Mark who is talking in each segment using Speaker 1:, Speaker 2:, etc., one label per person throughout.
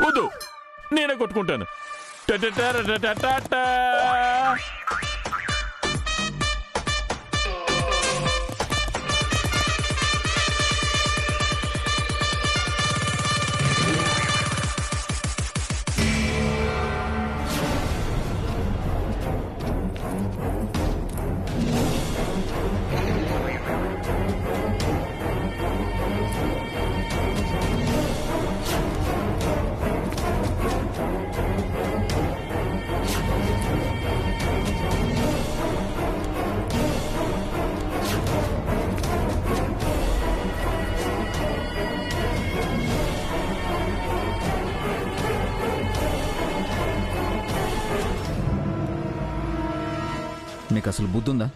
Speaker 1: వద్దు, నేనే కొట్టుకుంటాను.
Speaker 2: మీకు అసలు బుద్ధి ఉందా?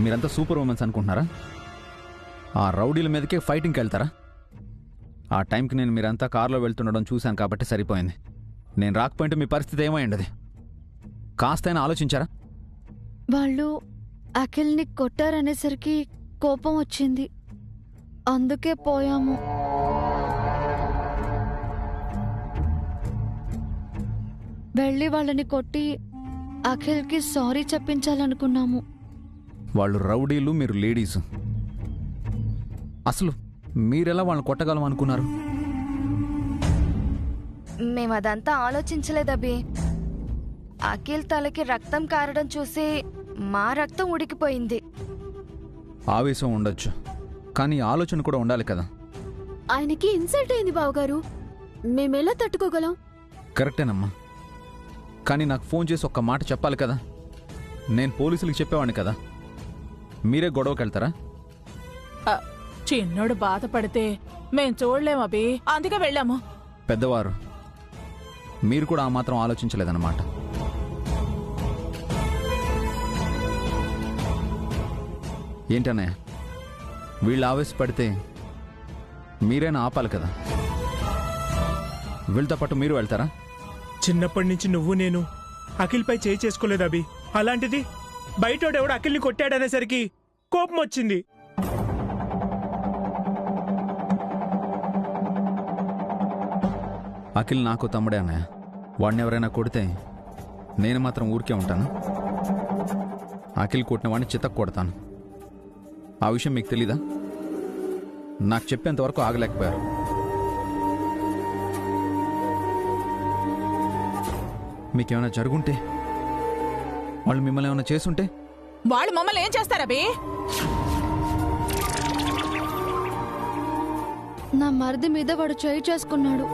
Speaker 2: మీరంతా సూపర్ ఉమెన్స్ అనుకుంటున్నారా? ఆ రౌడీల మీదకే ఫైటింగ్కి వెళ్తారా? ఆ టైంకి నేను మీరంతా కారులో వెళ్తుండడం చూశాను కాబట్టి సరిపోయింది. నేను రాకపోయింటే మీ పరిస్థితి ఏమైండది? కాస్తైనా ఆలోచించారా?
Speaker 3: వాళ్ళు అఖిల్ని కొట్టారనేసరికి కోపం వచ్చింది, అందుకే పోయాము. వెళ్ళి వాళ్ళని కొట్టి అఖిల్కి సారీ చెప్పించాలనుకున్నాము.
Speaker 2: వాళ్ళు రౌడీలు, మీరు లేడీసు. అసలు మీరెలా వాళ్ళని కొట్టగలం అనుకున్నారు?
Speaker 4: మేమదంతా ఆలోచించలేదబ్బి. అఖిల్ తలకి రక్తం కారడం చూసి మా రక్తం ఉడికిపోయింది.
Speaker 2: ఆవేశం ఉండొచ్చు, కానీ ఆలోచన కూడా ఉండాలి కదా.
Speaker 3: ఆయనకి ఇన్సల్ట్ అయింది బావగారు, మేమెలా తట్టుకోగలం?
Speaker 2: కరెక్టేనమ్మా, కానీ నాకు ఫోన్ చేసి ఒక్క మాట చెప్పాలి కదా. నేను పోలీసులకు చెప్పేవాడిని కదా. మీరే గొడవకి వెళ్తారా?
Speaker 5: చిన్నోడు బాధపడితే మేం చూడలేం అభి, అందుకే వెళ్ళాము.
Speaker 2: పెద్దవారు, మీరు కూడా ఆ మాత్రం ఆలోచించలేదన్నమాట. ఏంటన్నయ్య, వీళ్ళు ఆవేశపడితే మీరైనా ఆపాలి కదా. వీళ్ళతో పాటు మీరు వెళ్తారా?
Speaker 6: చిన్నప్పటి నుంచి నువ్వు నేను అఖిల్పై చేయి చేసుకోలేదు అభి. అలాంటిది బయటోడెవడు అఖిల్ని కొట్టాడనేసరికి కోపం వచ్చింది.
Speaker 2: అఖిల్ నాకు తమ్ముడే అన్నయ్య. వాడిని ఎవరైనా కొడితే నేను మాత్రం ఊరికే ఉంటాను. అఖిల్ కొట్టిన వాడిని చితక్ కొడతాను. ఆ విషయం మీకు తెలీదా? నాకు చెప్పేంతవరకు ఆగలేకపోయారు. మీకేమైనా జరుగుంటే, వాళ్ళు మిమ్మల్ని ఏమైనా చేసుంటే?
Speaker 5: వాళ్ళు మమ్మల్ని ఏం చేస్తారబి?
Speaker 3: నా మరిది మీద వాడు చేయి చేసుకున్నాడు.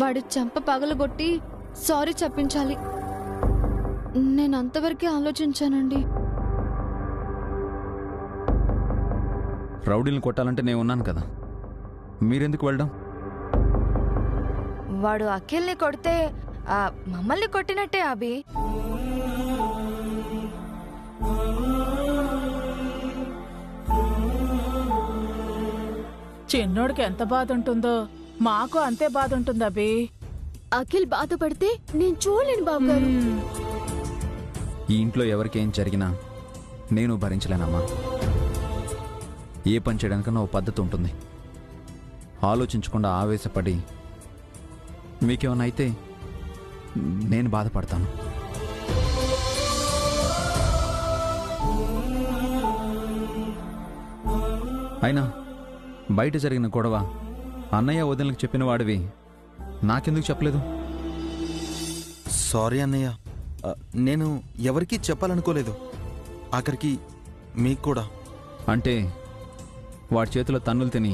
Speaker 3: వాడి చెంప పగలగొట్టి సారీ చెప్పించాలి. నేను అంతవరకే ఆలోచించానండి.
Speaker 2: రౌడీలను కొట్టాలంటే నేను ఉన్నాను కదా, మీరెందుకు వెళ్ళడం?
Speaker 4: వాడు అఖిల్ని కొడితే మమ్మల్ని కొట్టినట్టే అభి.
Speaker 5: చిన్నోడికి ఎంత బాధ ఉంటుందో మాకు అంతే బాధ ఉంటుంది అభి.
Speaker 3: అఖిల్ బాధపడితే నేను చూడలేను బాబుగారు.
Speaker 2: ఈ ఇంట్లో ఎవరికేం జరిగినా నేను భరించలేనమ్మా. ఏ పని చేయడానికన్నా ఓ పద్ధతి ఉంటుంది. ఆలోచించకుండా ఆవేశపడి మీకేమన్నా అయితే నేను బాధపడతాను. అయినా బయట జరిగిన గొడవ అన్నయ్య వదినలకు చెప్పిన వాడివి నాకెందుకు చెప్పలేదు?
Speaker 7: సారీ అన్నయ్య, నేను ఎవరికీ చెప్పాలనుకోలేదు. ఆఖరికి మీకు కూడా.
Speaker 2: అంటే వాడి చేతిలో తన్నులు తిని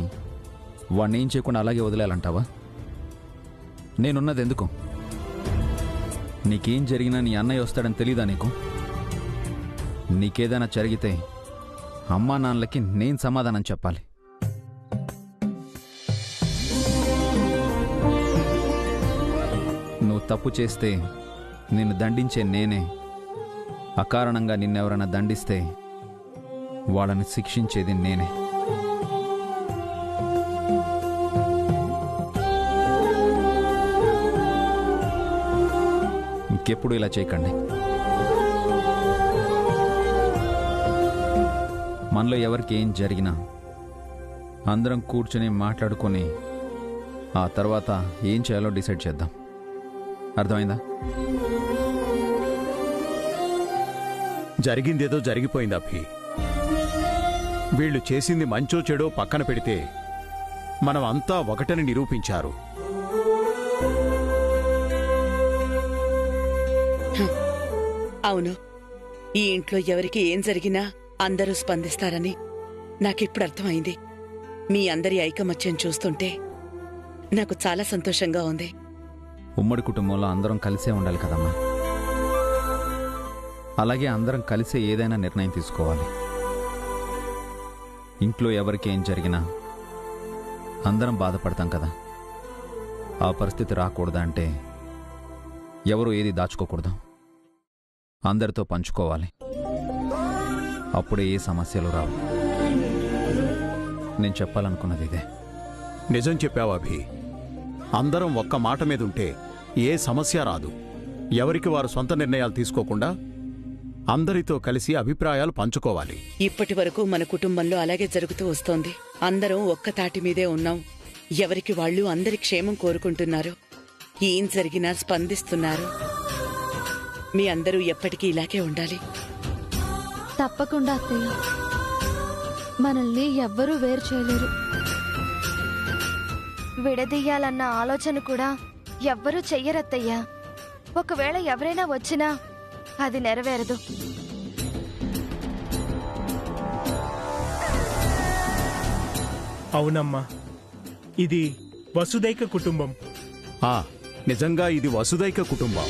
Speaker 2: వాడిని ఏం చేయకుండా అలాగే వదిలేయాలంటావా? నేనున్నది ఎందుకు? నీకేం జరిగినా నీ అన్నయ్య వస్తాడని తెలీదా నీకు? నీకేదైనా జరిగితే అమ్మా నాన్నలకి నేను సమాధానం చెప్పాలి. నువ్వు తప్పు చేస్తే నిన్ను దండించే నేనే. అకారణంగా నిన్నెవరైనా దండిస్తే వాళ్ళని శిక్షించేది నేనే. ఇంకెప్పుడు ఇలా చేయకండి. మనలో ఎవరికి ఏం జరిగినా అందరం కూర్చొని మాట్లాడుకొని ఆ తర్వాత ఏం చేయాలో డిసైడ్ చేద్దాం. అర్థమైందా?
Speaker 8: జరిగిందేదో జరిగిపోయింది అభి. వీళ్ళు చేసింది మంచో చెడో పక్కన పెడితే మనం అంతా ఒకటని నిరూపించారు.
Speaker 9: అవును, ఈ ఇంట్లో ఎవరికి ఏం జరిగినా అందరూ స్పందిస్తారని నాకిప్పుడు అర్థమైంది. మీ అందరి ఐకమత్యం చూస్తుంటే నాకు చాలా సంతోషంగా ఉంది.
Speaker 2: ఉమ్మడి కుటుంబంలో అందరం కలిసే ఉండాలి కదమ్మా. అలాగే అందరం కలిసే ఏదైనా నిర్ణయం తీసుకోవాలి. ఇంట్లో ఎవరికి ఏం జరిగినా అందరం బాధపడతాం కదా. ఆ పరిస్థితి రాకూడదా అంటే ఎవరు ఏది దాచుకోకూడదు, అందరితో పంచుకోవాలి. అప్పుడే ఏ సమస్యలు రావు. నేను చెప్పాలనుకున్నది ఇదే.
Speaker 8: నిజం చెప్పావు అభి. అందరం ఒక్క మాట మీద ఉంటే ఏ సమస్య రాదు. ఎవరికి వారు సొంత నిర్ణయాలు తీసుకోకుండా అందరితో కలిసి అభిప్రాయాలు పంచుకోవాలి.
Speaker 9: ఇప్పటి వరకు మన కుటుంబంలో అలాగే జరుగుతూ వస్తోంది. అందరం ఒక్క తాటి మీదే ఉన్నాం. ఎవరికి వాళ్ళు అందరి క్షేమం కోరుకుంటున్నారు. ఏం జరిగినా స్పందిస్తున్నారు. మీ అందరూ ఎప్పటికీ ఇలాగే ఉండాలి.
Speaker 3: తప్పకుండా అత్తయ్య. మనల్ని ఎవ్వరూ వేరు చేయలేరు.
Speaker 4: విడదీయాలన్న ఆలోచన కూడా ఎవ్వరూ చెయ్యరత్తయ్యా. ఒకవేళ ఎవరైనా వచ్చినా అది నెరవేరదు.
Speaker 6: అవునమ్మా, ఇది వసుదైక కుటుంబం.
Speaker 8: నిజంగా ఇది వసుదైక కుటుంబం.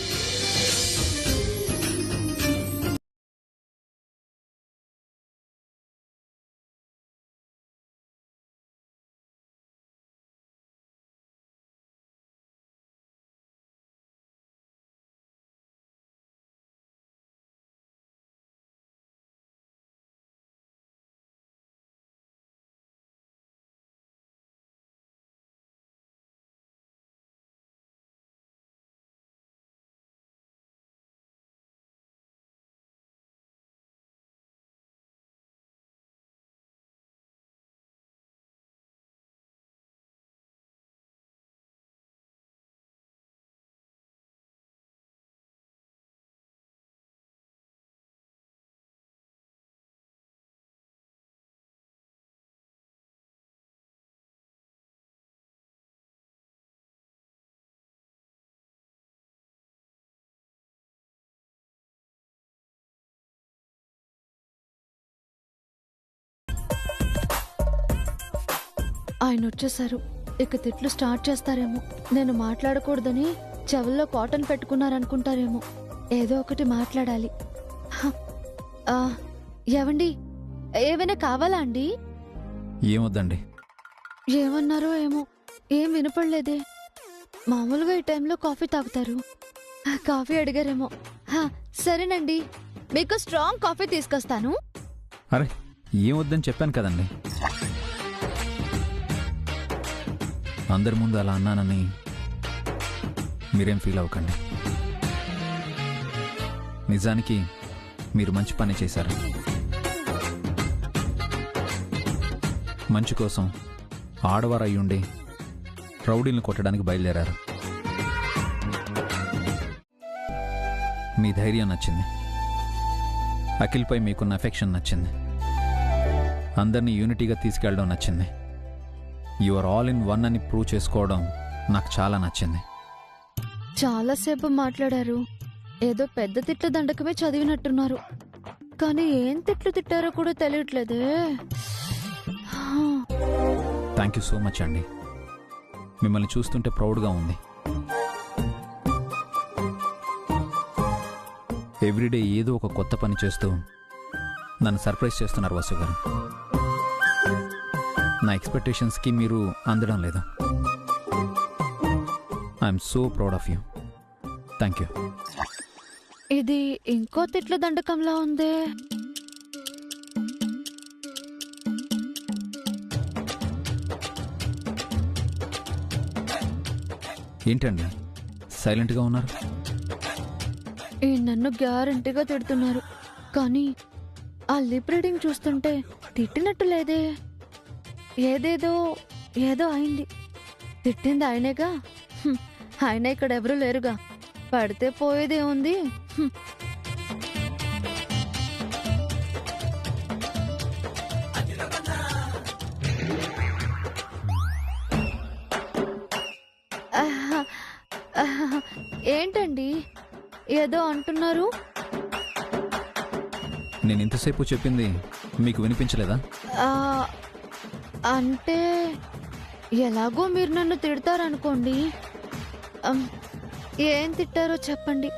Speaker 3: ఆయన వచ్చేసారు. ఇక తిట్లు స్టార్ట్ చేస్తారేమో. నేను మాట్లాడకూడదని చెవుల్లో కాటన్ పెట్టుకున్నారనుకుంటారేమో. ఏదో ఒకటి మాట్లాడాలి. ఏవండి, ఏమైనా కావాలా అండి?
Speaker 2: ఏమొద్దండి.
Speaker 3: ఏమన్నారో ఏమో, ఏం వినపడలేదే. మామూలుగా ఈ టైంలో కాఫీ తాగుతారు. కాఫీ అడిగారేమో. సరేనండి, మీకు స్ట్రాంగ్ కాఫీ తీసుకొస్తాను.
Speaker 2: అరే, ఏమొద్దని చెప్పాను కదండి. అందరి ముందు అలా అన్నానని మీరేం ఫీల్ అవ్వకండి. నిజానికి మీరు మంచి పని చేశారు. మంచి కోసం ఆడవారు అయ్యుండి రౌడీలను కొట్టడానికి బయలుదేరారు. మీ ధైర్యం నచ్చింది. అఖిల్పై మీకున్న ఎఫెక్షన్ నచ్చింది. అందరినీ యూనిటీగా తీసుకెళ్ళడం నచ్చింది. యువర్ ఆల్ ఇన్ వన్ అని ప్రూవ్ చేసుకోవడం నాకు చాలా నచ్చింది.
Speaker 3: చాలాసేపు మాట్లాడారు. ఏదో పెద్ద తిట్ల దండకమే చదివినట్టున్నారు. కానీ ఏం తిట్లు తిట్టారో కూడా తెలియట్లేదే.
Speaker 2: థ్యాంక్ యూ సో మచ్ అండి. మిమ్మల్ని చూస్తుంటే ప్రౌడ్గా ఉంది. ఎవ్రీడే ఏదో ఒక కొత్త పని చేస్తూ నన్ను సర్ప్రైజ్ చేస్తున్నారు వసు గారు. నా ఎక్స్పెక్టేషన్స్కి మీరు అందడం లేదు. I'm so proud of you. Thank you.
Speaker 3: ఇది ఇంకో తిట్ల దండకంలా ఉందే.
Speaker 2: ఏంటండి సైలెంట్గా ఉన్నారు?
Speaker 3: ఈ నన్ను గ్యారంటీగా తిడుతున్నారు. కానీ ఆ లిప్ రీడింగ్ చూస్తుంటే తిట్టినట్టు లేదే. ఏదో అయింది. తిట్టింది ఆయనేగా. ఆయన ఇక్కడ ఎవరూ లేరుగా. పడితే పోయేదే ఉంది. ఏంటండి ఏదో అంటున్నారు?
Speaker 2: నేను ఇంతసేపు చెప్పింది మీకు వినిపించలేదా?
Speaker 3: అంటే ఎలాగో మీరు నన్ను తిడతారనుకోండి. ఏం తిట్టారో చెప్పండి.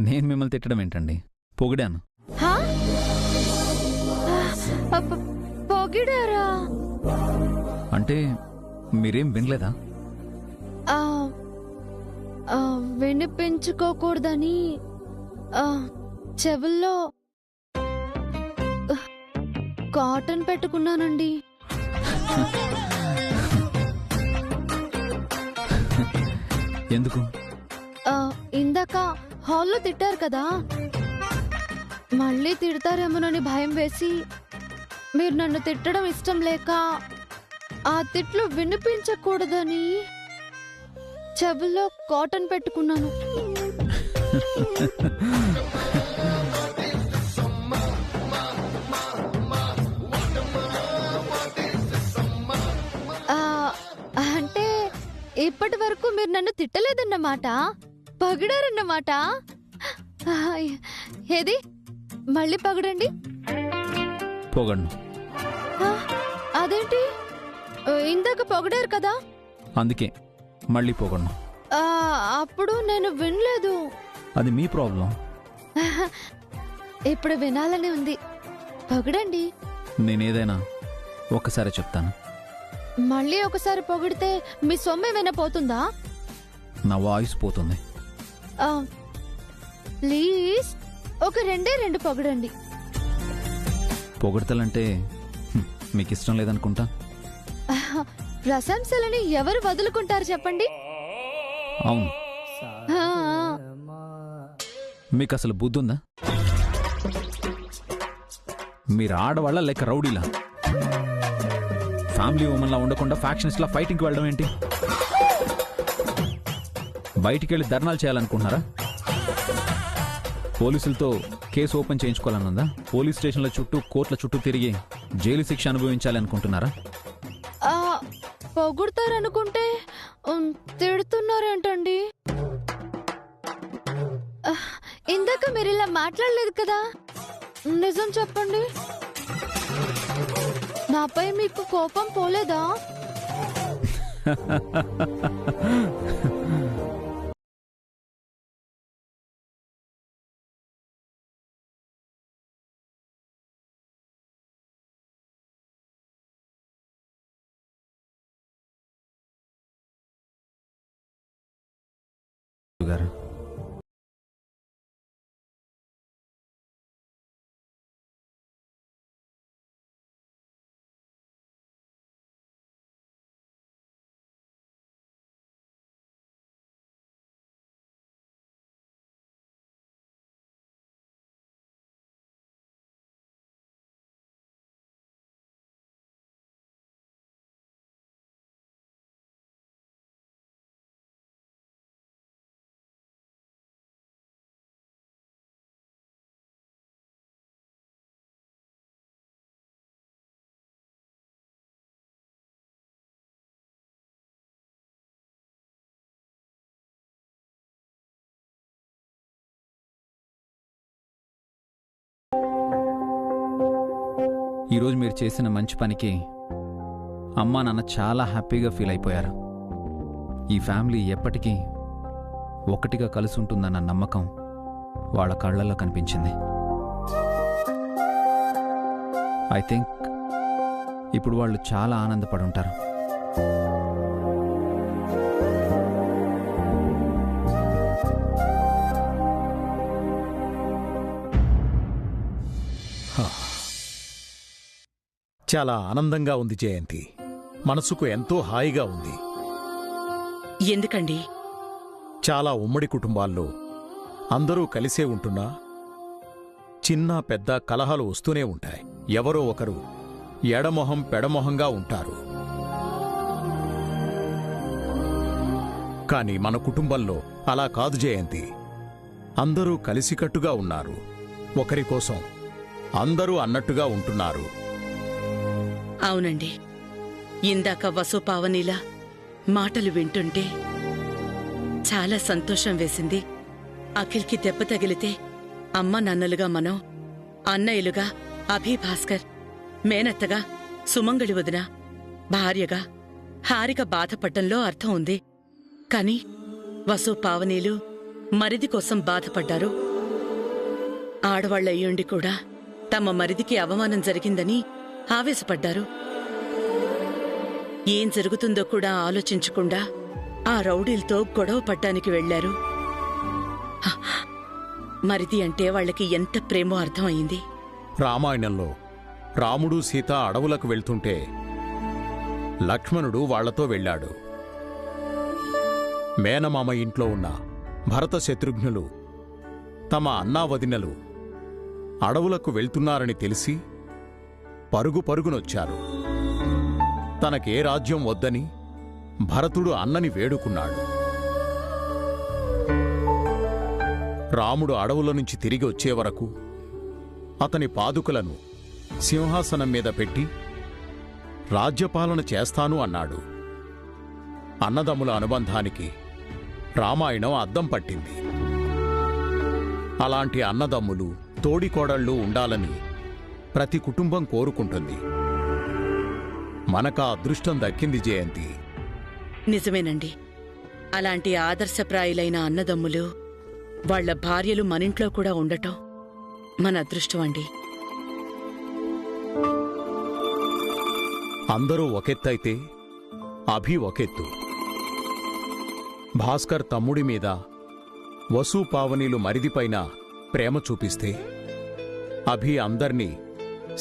Speaker 2: నేను మిమ్మల్ని తిట్టడం ఏంటండి? పొగిడాను.
Speaker 3: హా? పొగిడారా?
Speaker 2: అంటే మీరేం వినలేదా?
Speaker 3: వినిపించుకోకూడదని చెవుల్లో కాటన్ పెట్టుకున్నానండి.
Speaker 2: ఎందుకు?
Speaker 3: ఇందాక హాల్లో తిట్టారు కదా, మళ్ళీ తిడతారేమోనని భయం వేసి, మీరు నన్ను తిట్టడం ఇష్టం లేక ఆ తిట్లు వినిపించకూడదని చెవుల్లో కాటన్ పెట్టుకున్నాను. అంటే ఇప్పటి వరకు మీరు నన్ను తిట్టలేదన్నమాట, పగిడారన్నమాట. ఏది మళ్ళీ పగడండి.
Speaker 2: పొగడ్ను.
Speaker 3: అదేంటి? ఇందాక పొగడారు కదా.
Speaker 2: అందుకే మళ్ళీ పొగడ్ను.
Speaker 3: అప్పుడు నేను వినలేదు.
Speaker 2: అది మీ ప్రాబ్లం.
Speaker 3: ఇప్పుడు వినాలని ఉంది, పొగడండి.
Speaker 2: నేనేదైనా ఒక్కసారి చెప్తాను.
Speaker 3: మళ్ళీ ఒకసారి పొగిడితే మీ సొమ్మే వినపోతుందా?
Speaker 2: నా వాయిస్ పోతుంది.
Speaker 3: ప్లీజ్ ఒక 2 పొగడండి.
Speaker 2: పొగడతలంటే మీకు ఇష్టం లేదనుకుంటా.
Speaker 3: ప్రశంసలని ఎవరు వదులుకుంటారు చెప్పండి?
Speaker 2: అవును. మీకు అసలు బుద్ధుందా? మీరు ఆడవాళ్ళ లేక రౌడీలా? ఫ్యామిలీ ఉమెన్లా ఉండకుండా ఫ్యాక్షనిస్ట్లా ఫైటింగ్కి వెళ్ళడం ఏంటి? బయటికి వెళ్ళి ధర్నాలు చేయాలనుకుంటున్నారా? పోలీసులతో కేసు ఓపెన్ చేయించుకోవాలనుందా? పోలీస్ స్టేషన్ల చుట్టూ, కోర్టుల చుట్టూ తిరిగి జైలు శిక్ష అనుభవించాలి అనుకుంటున్నారా?
Speaker 3: పొగుడతారనుకుంటే తిడుతున్నారేంటండి? ఇందాక మీరు ఇలా మాట్లాడలేదు కదా, నిజం చెప్పండి. నాపై మీకు కోపం పోలేదా?
Speaker 2: గారు, ఈరోజు మీరు చేసిన మంచి పనికి అమ్మా నాన్న చాలా హ్యాపీగా ఫీల్ అయిపోయారు. ఈ ఫ్యామిలీ ఎప్పటికీ ఒకటిగా కలిసి ఉంటుందన్న నమ్మకం వాళ్ళ కళ్ళల్లో కనిపించింది. ఐ థింక్ ఇప్పుడు వాళ్ళు చాలా ఆనందపడి ఉంటారు.
Speaker 8: చాలా ఆనందంగా ఉంది జయంతి. మనసుకు ఎంతో హాయిగా ఉంది.
Speaker 9: ఎందుకండి
Speaker 8: చాలా ఉమ్మడి కుటుంబాల్లో అందరూ కలిసే ఉంటున్నా చిన్న పెద్ద కలహాలు వస్తూనే ఉంటాయి. ఎవరో ఒకరు ఎడమొహం పెడమొహంగా ఉంటారు. కాని మన కుటుంబంలో అలా కాదు జయంతి. అందరూ కలిసికట్టుగా ఉన్నారు. ఒకరి కోసం అందరూ అన్నట్టుగా ఉంటున్నారు.
Speaker 9: అవునండి, ఇందాక వసు పావనీల మాటలు వింటుంటే చాలా సంతోషం వేసింది. అఖిల్కి దెబ్బ తగిలితే అమ్మ నాన్నలుగా మనం, అన్నయ్యలుగా అభి భాస్కర్, మేనత్తగా సుమంగళి వదిన, భార్యగా హారిక బాధపడ్డంలో అర్థం ఉంది. కాని వసు పావనీలు మరిది కోసం బాధపడ్డారు. ఆడవాళ్లయ్యుండి కూడా తమ మరిదికి అవమానం జరిగిందని ఆవేశపడ్డారు. ఏం జరుగుతుందో కూడా ఆలోచించకుండా ఆ రౌడీలతో గొడవ పడ్డానికి వెళ్లారు. మరిది అంటే వాళ్లకి ఎంత ప్రేమో అర్థమైంది.
Speaker 8: రామాయణంలో రాముడు సీత అడవులకు వెళ్తుంటే లక్ష్మణుడు వాళ్లతో వెళ్ళాడు. మేనమామ ఇంట్లో ఉన్న భరత శత్రుఘ్నులు తమ అన్నావదినలు అడవులకు వెళ్తున్నారని తెలిసి పరుగు పరుగునొచ్చారు. తనకే రాజ్యం వద్దని భరతుడు అన్నని వేడుకున్నాడు. రాముడు అడవుల నుంచి తిరిగి వచ్చే వరకు అతని పాదుకలను సింహాసనం మీద పెట్టి రాజ్యపాలన చేస్తాను అన్నాడు. అన్నదమ్ముల అనుబంధానికి రామాయణం అద్దం పట్టింది. అలాంటి అన్నదమ్ములు, తోడికోడళ్ళు ఉండాలని ప్రతి కుటుంబం కోరుకుంటుంది. మనకా అదృష్టం దక్కింది జయంతి.
Speaker 9: నిజమేనండి. అలాంటి ఆదర్శప్రాయులైన అన్నదమ్ములు, వాళ్ల భార్యలు మనింట్లో కూడా ఉండటం మన అదృష్టం అండి.
Speaker 8: అందరూ ఒకెత్తైతే అభి ఒకెత్తు. భాస్కర్ తమ్ముడి మీద, వసు పావనీలు మరిదిపైన ప్రేమ చూపిస్తే అభి అందర్నీ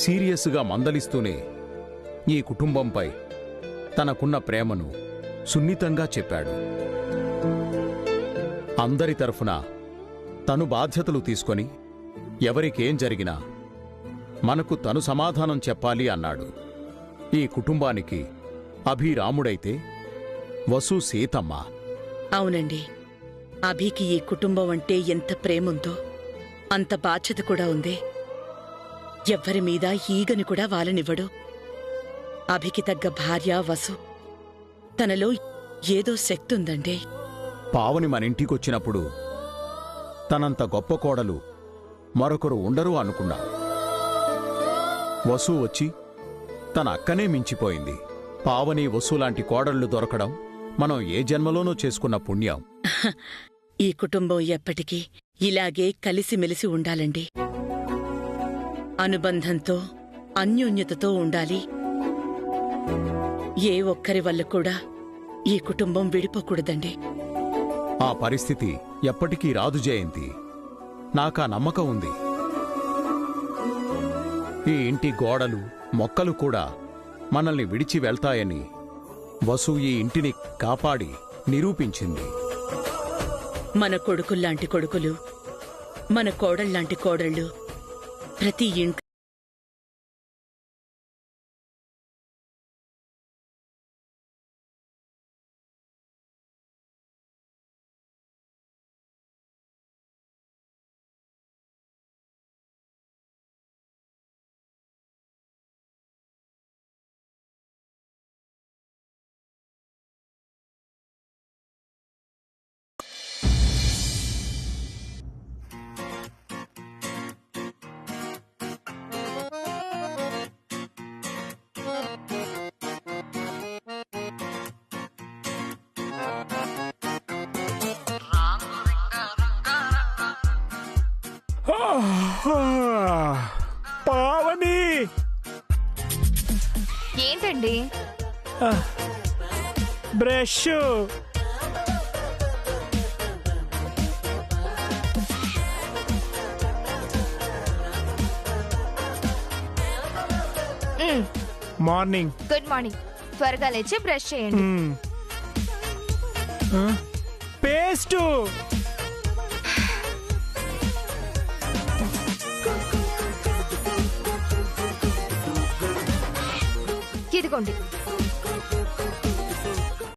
Speaker 8: సీరియస్గా మందలిస్తూనే ఈ కుటుంబంపై తనకున్న ప్రేమను సున్నితంగా చెప్పాడు. అందరి తరఫున తను బాధ్యతలు తీసుకొని ఎవరికేం జరిగినా మనకు తను సమాధానం చెప్పాలి అన్నాడు. ఈ కుటుంబానికి అభి రాముడైతే వసు సీతమ్మ.
Speaker 9: అవునండి, అభికి ఈ కుటుంబం అంటే ఎంత ప్రేముందో అంత బాధ్యత కూడా ఉంది. ఎవ్వరి మీద ఈగని కూడా వాలనివ్వడు. అభికి తగ్గ భార్య వసు. తనలో ఏదో శక్తి ఉందండి.
Speaker 8: పావని మన ఇంటికొచ్చినప్పుడు తనంత గొప్ప కోడలు మరొకరు ఉండరు అనుకున్నా. వసు వచ్చి తన అక్కనే మించిపోయింది. పావని, వసు లాంటి కోడళ్లు దొరకడం మనం ఏ జన్మలోనూ చేసుకున్న పుణ్యం.
Speaker 9: ఈ కుటుంబం ఎప్పటికీ ఇలాగే కలిసిమెలిసి ఉండాలండి. అనుబంధంతో, అన్యోన్యతతో ఉండాలి. ఏ ఒక్కరి వల్ల కూడా ఈ కుటుంబం విడిపోకూడదండి.
Speaker 8: ఆ పరిస్థితి ఎప్పటికీ రాదు జయంతి. నాకా నమ్మకం ఉంది. ఈ ఇంటి గోడలు, మొక్కలు కూడా మనల్ని విడిచి వెళ్తాయని వసు ఈ ఇంటిని కాపాడి నిరూపించింది.
Speaker 9: మన కొడుకుల్లాంటి కొడుకులు, మన కోడళ్లాంటి కోడళ్ళు ప్రతి ఇంట్లో
Speaker 6: పావని,
Speaker 4: ఏంటండి?
Speaker 6: బ్రష్. మార్నింగ్.
Speaker 4: Good morning. త్వరగా లేచి బ్రష్ చేయండి.
Speaker 6: పేస్టు.
Speaker 4: ఇదిగోండి.